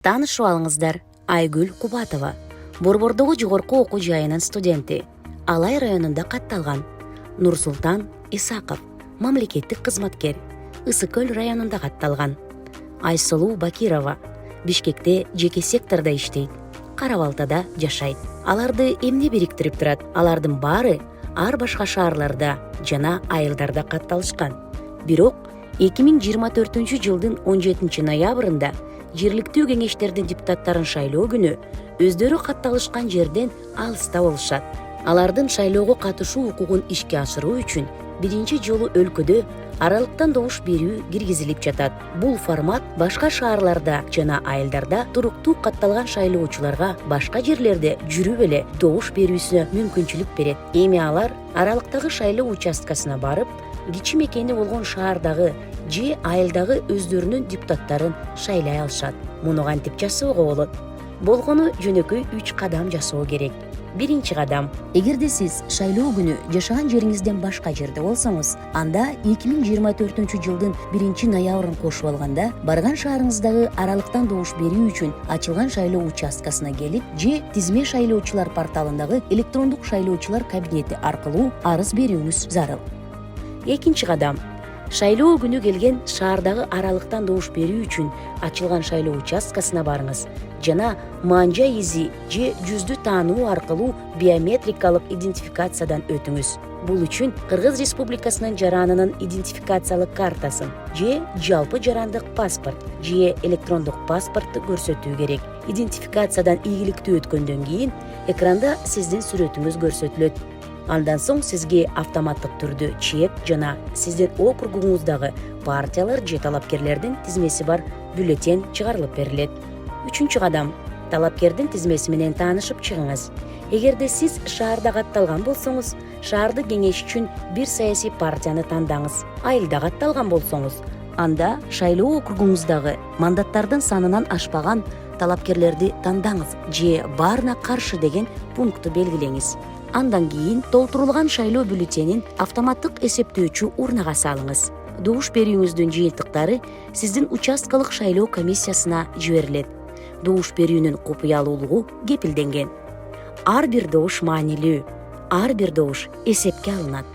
Таанышып алыңыздар, Айгүл Кубатова. Борбордогу жогорку окуу жайынын студенти. Алай районунда катталган. Нурсултан Исаков, мамлекеттик кызматкер. Ысык-Көл районунда катталган. Айсулуу Бакирова, Бишкекте жеке сектордо иштейт. Кара-Балтада жашайт. Аларды эмне бириктирип турат? Алардын баары ар башка шаарларда жана айылдарда катталышкан. Бирок 2024-жылдын 17-ноябрында жергиликтүү кеңештердин депутаттарын шайлоо күнү өздөрү катталышкан жерден алыста болушат. Алардын шайлоого катышуу укугун ишке ашыруу үчүн биринчи жолу өлкөдө аралыктан добуш берүү киргизилип жатат. Бул формат башка шаарларда жана айылдарда туруктуу катталган шайлоочуларга башка жерлерде жүрүп эле добуш берүүсүнө мүмкүнчүлүк берет. Эми алар аралыктагы шайлоо участкасына барып, кичи мекени болгон шаардагы же айылдагы өздөрүнүн депутаттарын шайлай алышат. Муну кантип жасоого болот? Болгону жөнөкөй 3 кадам жасоо керек. Биринчи кадам. Эгерде сиз шайлоо күнү жашаган жериңизден башка жерде болсоңуз, анда 2024-жылдын 1-ноябрын кошуп алганда, барган шаарыңыздагы аралыктан добуш берүү үчүн ачылган шайлоо участкасына келип, же тизме шайлоочулар порталындагы электрондук шайлоочулар кабинети аркылуу арыз берүүңүз зарыл. Экинчи кадам. Шайлоо күнү келген шаардагы аралыктан добуш берүү үчүн ачылган шайлоо участкасына барыңыз жана манжа изи же жүздү таануу аркылуу биометрикалык идентификациядан өтүңүз. Бул үчүн Кыргыз Республикасынын жаранынын идентификациялык картасын же жалпы жарандык паспорт же электрондук паспортты көрсөтүү керек. Идентификациядан ийгиликтүү өткөндөн кийин экранда сиздин сүрөтүңүз көрсөтүлөт. Андан соң сизге автоматтык түрдө чек жана сиздин округуңуздагы партиялар же талапкерлердин тизмеси бар бюллетень чыгарылып берилет. Үчүнчү кадам. Талапкердин тизмеси менен таанышып чыгыңыз. Эгерде сиз шаарда катталган болсоңуз, шаардык кеңеш үчүн бир саясий партияны тандаңыз. Айылда катталган болсоңуз, анда шайлоо округуңуздагы мандаттардын санынан ашпаган талапкерлерди тандаңыз же баарына каршы деген пунктту белгилеңиз. Андан кийин толтурулган шайлоо бюллетенин автоматтык эсептөөчү урнага салыңыз. Добуш берүүңүздүн жыйынтыктары сиздин участкалык шайлоо комиссиясына жиберилет. Добуш берүүнүн купуялуулугу кепилденген. Ар бир добуш маанилүү, ар бир добуш эсепке алынат.